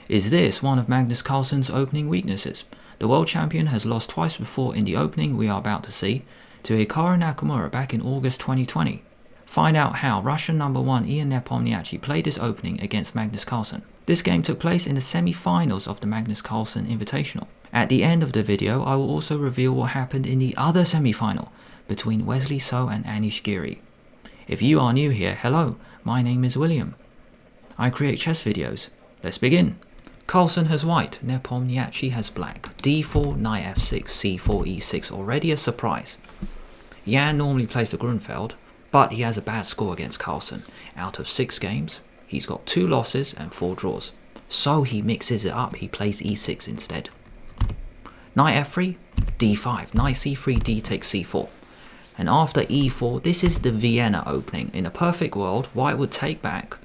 Is this one of Magnus Carlsen's opening weaknesses? The world champion has lost twice before in the opening we are about to see, to Hikaru Nakamura back in August 2020. Find out how Russian number 1 Ian Nepomniachtchi played his opening against Magnus Carlsen. This game took place in the semi-finals of the Magnus Carlsen Invitational. At the end of the video, I will also reveal what happened in the other semi-final between Wesley So and Anish Giri. If you are new here, hello, my name is William. I create chess videos. Let's begin. Carlsen has white, Nepomniachtchi has black. d4, knight f6, c4, e6, already a surprise. Jan normally plays the Grunfeld, but he has a bad score against Carlsen. Out of 6 games, he's got 2 losses and 4 draws. So he mixes it up, he plays e6 instead. Knight f3, d5, knight c3, d takes c4. And after e4, this is the Vienna opening. In a perfect world, white would take back,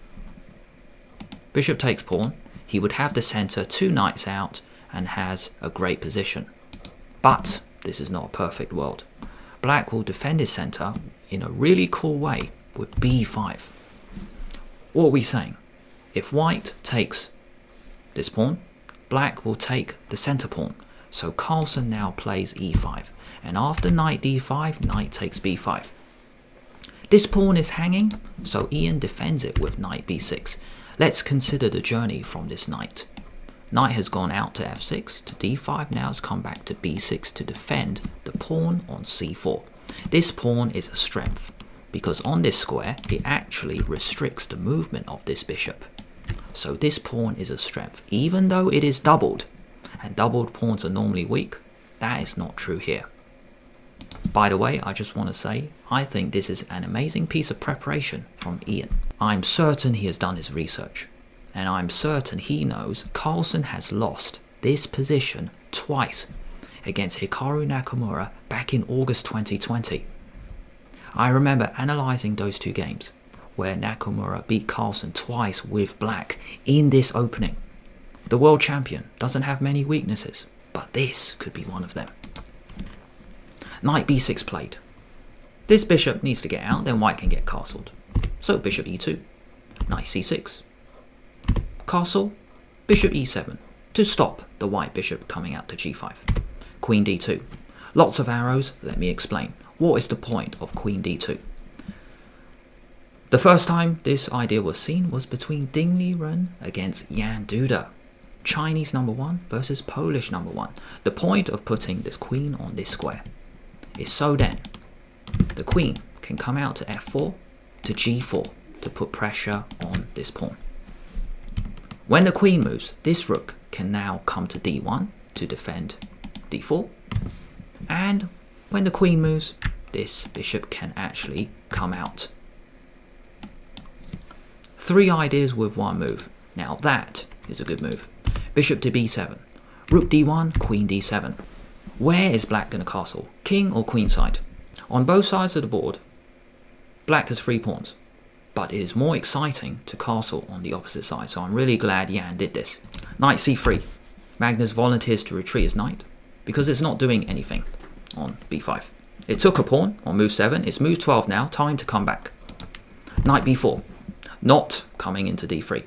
bishop takes pawn, he would have the center, 2 knights out, and has a great position. But this is not a perfect world. Black will defend his center in a really cool way with b5. What are we saying? If white takes this pawn, black will take the center pawn. So Carlsen now plays e5. And after knight d5, knight takes b5. This pawn is hanging, so Ian defends it with knight b6. Let's consider the journey from this knight. Knight has gone out to f6, to d5, now has come back to b6 to defend the pawn on c4. This pawn is a strength, because on this square, it actually restricts the movement of this bishop. So this pawn is a strength, even though it is doubled, and doubled pawns are normally weak, that is not true here. By the way, I just want to say, I think this is an amazing piece of preparation from Ian. I'm certain he has done his research, and I'm certain he knows Carlsen has lost this position twice against Hikaru Nakamura back in August 2020. I remember analysing those 2 games, where Nakamura beat Carlsen twice with black in this opening. The world champion doesn't have many weaknesses, but this could be one of them. Knight b6 played. This bishop needs to get out, then white can get castled. So bishop e2, knight c6, castle, bishop e7, to stop the white bishop coming out to g5. Queen d2. Lots of arrows, let me explain. What is the point of queen d2? The first time this idea was seen was between Ding Liren against Jan Duda. Chinese number 1 versus Polish number 1. The point of putting this queen on this square is so then the queen can come out to f4 to g4 to put pressure on this pawn. When the queen moves, this rook can now come to d1 to defend d4, and when the queen moves, this bishop can actually come out. 3 ideas with 1 move. Now that is a good move. Bishop to b7, rook d1, queen d7. Where is black going to castle? King or queen side? On both sides of the board, black has 3 pawns, but it is more exciting to castle on the opposite side, so I'm really glad Jan did this. Knight c3. Magnus volunteers to retreat his knight, because it's not doing anything on b5. It took a pawn on move 7, it's move 12 now, time to come back. Knight b4, not coming into d3.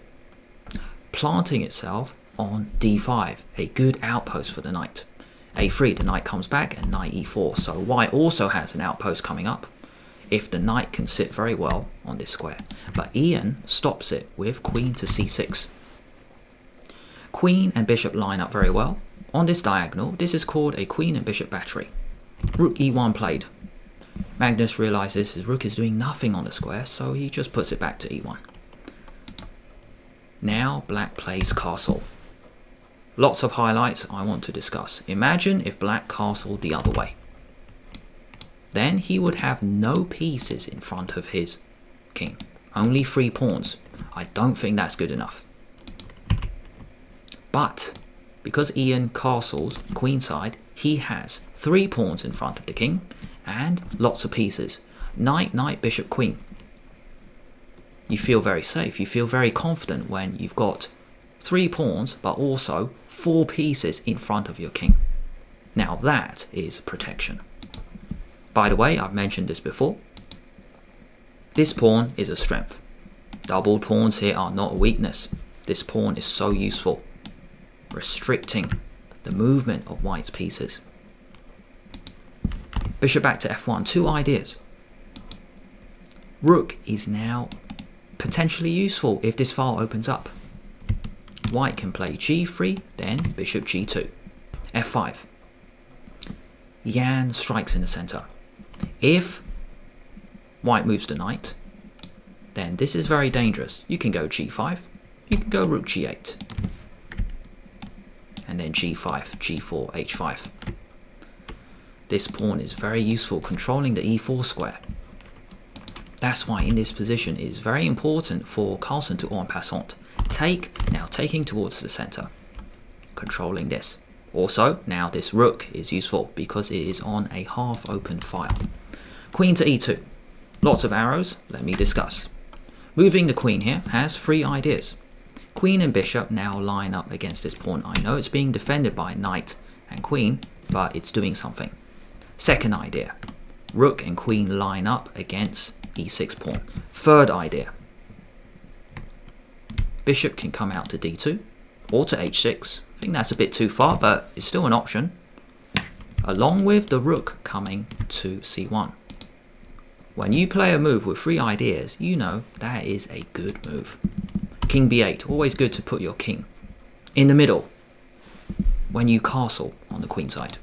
Planting itself on d5, a good outpost for the knight. a3, the knight comes back, and knight e4, so white also has an outpost coming up if the knight can sit very well on this square. But Ian stops it with queen to c6. Queen and bishop line up very well. On this diagonal, this is called a queen and bishop battery. Rook e1 played. Magnus realizes his rook is doing nothing on the square, so he just puts it back to e1. Now black plays castle. Lots of highlights I want to discuss. Imagine if black castled the other way. Then he would have no pieces in front of his king. Only 3 pawns. I don't think that's good enough. But because Ian castles queenside, he has 3 pawns in front of the king and lots of pieces. Knight, knight, bishop, queen. You feel very safe. You feel very confident when you've got 3 pawns, but also 4 pieces in front of your king. Now that is protection. By the way, I've mentioned this before. This pawn is a strength. Doubled pawns here are not a weakness. This pawn is so useful. restricting the movement of white's pieces. Bishop back to f1, 2 ideas. Rook is now potentially useful if this file opens up. White can play g3, then bishop g2. f5. Yan strikes in the center. If white moves the knight, then this is very dangerous. You can go g5, you can go rook g8, and then g5, g4, h5. This pawn is very useful controlling the e4 square. That's why in this position it is very important for Carlsen to en passant take, now taking towards the center, controlling this. Also, now this rook is useful because it is on a half open file. Queen to e2. Lots of arrows, let me discuss. Moving the queen here has 3 ideas. Queen and bishop now line up against this pawn. I know it's being defended by knight and queen, but it's doing something. Second idea, rook and queen line up against e6 pawn. Third idea, bishop can come out to d2 or to h6. I think that's a bit too far, but it's still an option. Along with the rook coming to c1. When you play a move with 3 ideas, you know that is a good move. King b8, always good to put your king in the middle when you castle on the queen side.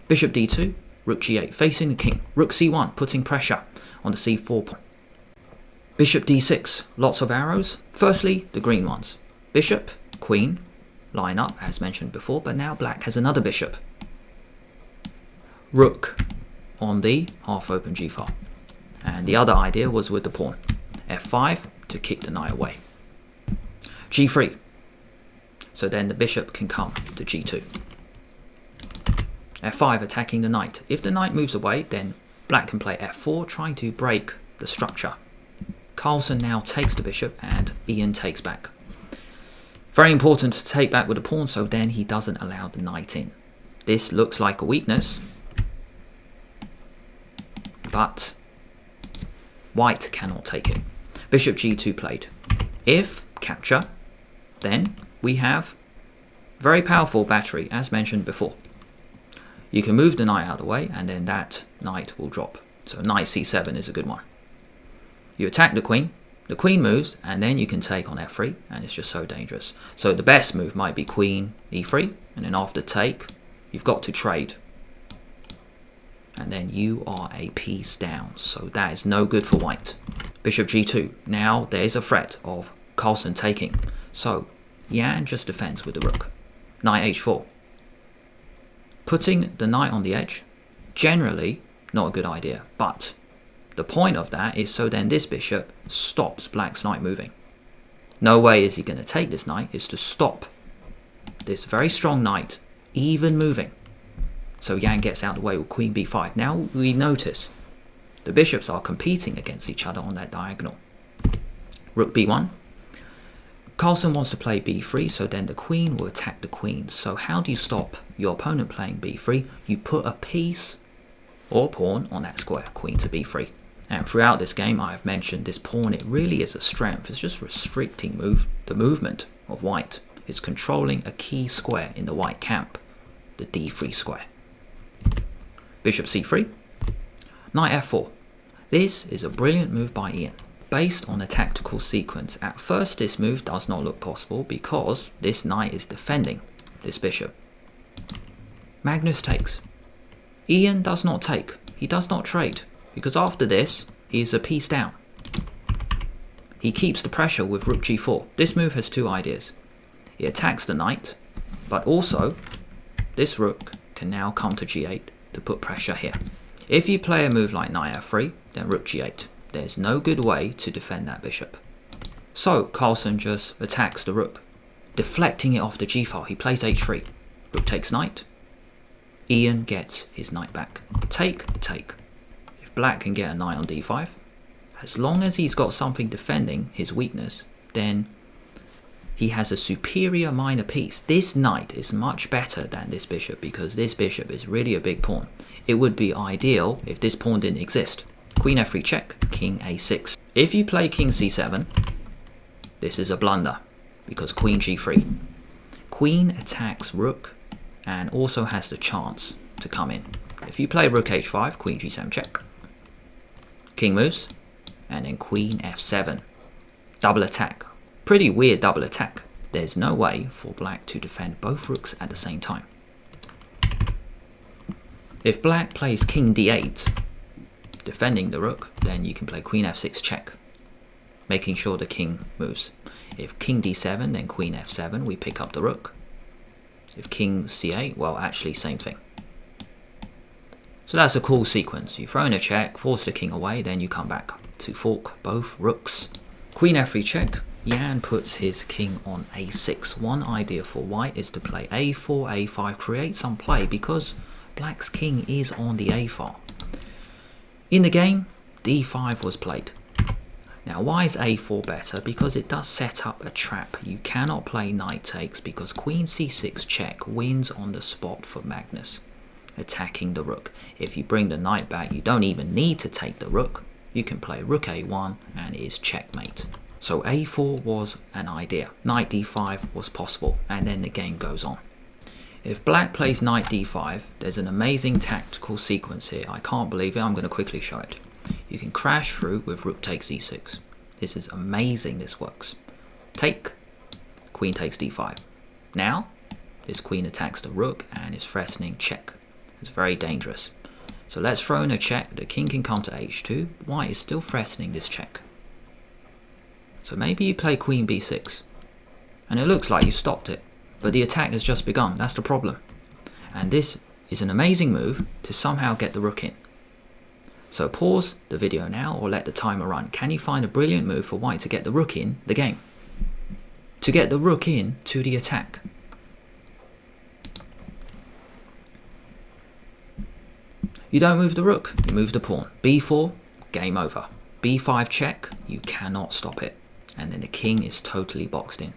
Bishop d2, rook g8, facing the king. Rook c1, putting pressure on the c4 pawn. Bishop d6, lots of arrows. Firstly, the green ones. Bishop, queen, line up as mentioned before, but now black has another bishop. Rook on the half open g file. And the other idea was with the pawn. f5 to kick the knight away. g3. So then the bishop can come to g2. f5 attacking the knight. If the knight moves away, then black can play f4, trying to break the structure. Carlsen now takes the bishop and Ian takes back. Very important to take back with the pawn, so then he doesn't allow the knight in. This looks like a weakness, but white cannot take it. Bishop g2 played. If capture, then we have very powerful battery as mentioned before. You can move the knight out of the way and then that knight will drop. So knight c7 is a good one. You attack the queen moves, and then you can take on f3, and it's just so dangerous. So the best move might be queen e3, and then after take, you've got to trade. And then you are a piece down, so that is no good for white. Bishop g2, now there is a threat of Carlsen taking. So Yan just defends with the rook. Knight h4. Putting the knight on the edge, generally not a good idea, but the point of that is so then this bishop stops black's knight moving. No way is he going to take this knight, it's to stop this very strong knight even moving. So Yan gets out of the way with queen b5. Now we notice the bishops are competing against each other on that diagonal. Rook b1. Carlsen wants to play b3, so then the queen will attack the queen. So how do you stop your opponent playing b3? You put a piece or pawn on that square, queen to b3. And throughout this game, I've mentioned this pawn, it really is a strength. It's just restricting the movement of white. It's controlling a key square in the white camp, the d3 square. Bishop c3, knight f4. This is a brilliant move by Ian. Based on a tactical sequence, at first this move does not look possible because this knight is defending this bishop. Magnus takes. Ian does not take. He does not trade, because after this, he is a piece down. He keeps the pressure with rook g4. This move has 2 ideas. It attacks the knight, but also this rook can now come to g8 to put pressure here. If you play a move like knight f3, then rook g8. There's no good way to defend that bishop. So Carlsen just attacks the rook, deflecting it off the g-file. He plays h3. Rook takes knight. Ian gets his knight back. Take, take. If black can get a knight on d5, as long as he's got something defending his weakness, then he has a superior minor piece. This knight is much better than this bishop because this bishop is really a big pawn. It would be ideal if this pawn didn't exist. Queen f3 check, king a6. If you play king c7, this is a blunder because queen g3. Queen attacks rook and also has the chance to come in. If you play rook h5, queen g7 check. King moves, and then queen f7. Double attack. Pretty weird double attack. There's no way for black to defend both rooks at the same time. If black plays king d8, defending the rook, then you can play queen f6 check, making sure the king moves. If king d7, then queen f7, we pick up the rook. If king c8, well, actually same thing. So that's a cool sequence. You throw in a check, force the king away, then you come back to fork both rooks. Queen f3 check. Jan puts his king on a6. One idea for white is to play a4, a5, create some play because black's king is on the a file. In the game, d5 was played. Now why is a4 better? Because it does set up a trap. You cannot play knight takes because queen c6 check wins on the spot for Magnus, attacking the rook. If you bring the knight back, you don't even need to take the rook. You can play rook a1 and it is checkmate. So a4 was an idea. Knight d5 was possible, and then the game goes on. If black plays knight d5, there's an amazing tactical sequence here. I can't believe it. I'm going to quickly show it. You can crash through with rook takes e6. This is amazing. This works. Take. Queen takes d5. Now, this queen attacks the rook and is threatening check. It's very dangerous. So let's throw in a check. The king can come to h2. White is still threatening this check. So maybe you play queen b6. And it looks like you stopped it. But the attack has just begun. That's the problem. And this is an amazing move to somehow get the rook in. So pause the video now or let the timer run. Can you find a brilliant move for white to get the rook in the game? To get the rook in to the attack. You don't move the rook, you move the pawn. b4, game over. b5 check, you cannot stop it. And then the king is totally boxed in.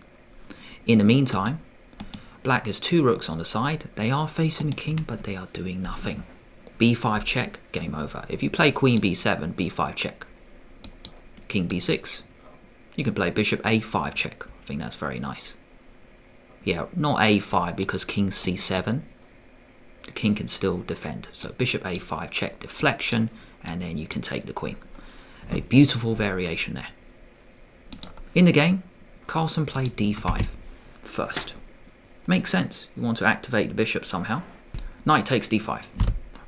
In the meantime, black has two rooks on the side. They are facing the king, but they are doing nothing. b5 check, game over. If you play queen b7, b5 check. King b6. You can play bishop a5 check. I think that's very nice. Yeah, not a5 because king c7. The king can still defend. So bishop a5 check, deflection, and then you can take the queen. A beautiful variation there. In the game, Carlsen played d5 first. Makes sense. You want to activate the bishop somehow. Knight takes d5.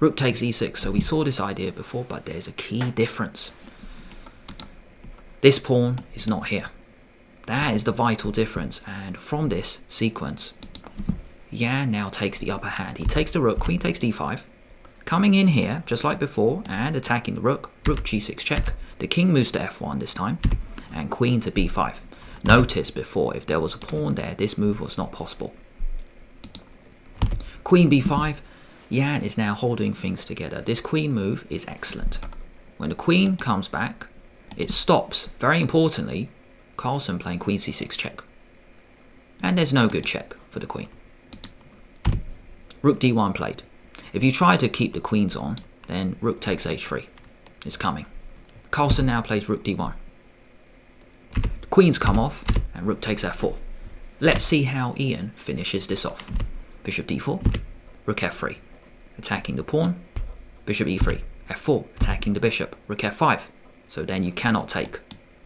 Rook takes e6. So we saw this idea before, but there's a key difference. This pawn is not here. That is the vital difference. And from this sequence, Jan now takes the upper hand. He takes the rook, queen takes d5. Coming in here, just like before, and attacking the rook. Rook g6 check. The king moves to f1 this time. And queen to b5. Notice before, if there was a pawn there, this move was not possible. Queen b5. Jan is now holding things together. This queen move is excellent. When the queen comes back, it stops, very importantly, Carlsen playing queen c6 check. And there's no good check for the queen. Rook d1 played. If you try to keep the queens on, then rook takes h3. It's coming. Carlsen now plays rook d1. The queens come off, and rook takes f4. Let's see how Ian finishes this off. Bishop d4, rook f3, attacking the pawn. Bishop e3, f4, attacking the bishop. Rook f5. So then you cannot take,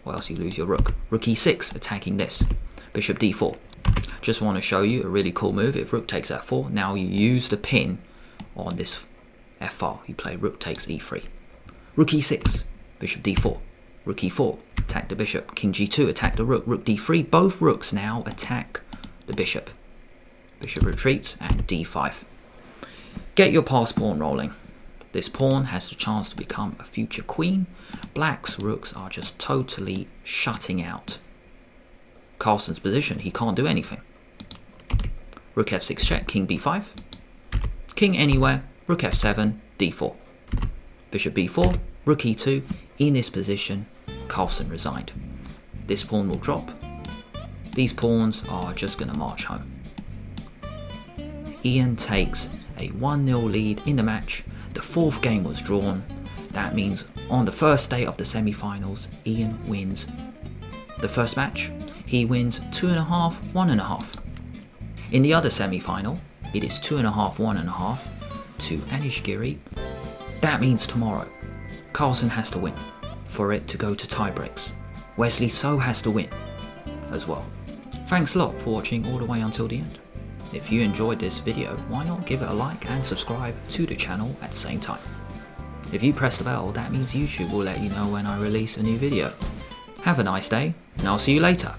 or else you lose your rook. Rook e6, attacking this. Bishop d4. Just want to show you a really cool move. If rook takes f4, now you use the pin on this f-file. You play rook takes e3. Rook e6, bishop d4. Rook e4, attack the bishop. King g2, attack the rook. Rook d3, both rooks now attack the bishop. Bishop retreats and d5. Get your pass pawn rolling. This pawn has the chance to become a future queen. Black's rooks are just totally shutting out Carlsen's position. He can't do anything. Rook f6 check, king b5. King anywhere, rook f7, d4. Bishop b4, rook e2. In this position, Carlsen resigned. This pawn will drop. These pawns are just going to march home. Ian takes a 1-0 lead in the match. The fourth game was drawn. That means on the first day of the semi-finals, Ian wins the first match. He wins 2.5, 1.5. In the other semi-final, it is 2.5, 1.5 to Anishgiri. That means tomorrow, Carlsen has to win for it to go to tie-breaks. Wesley So has to win as well. Thanks a lot for watching all the way until the end. If you enjoyed this video, why not give it a like and subscribe to the channel at the same time. If you press the bell, that means YouTube will let you know when I release a new video. Have a nice day, and I'll see you later.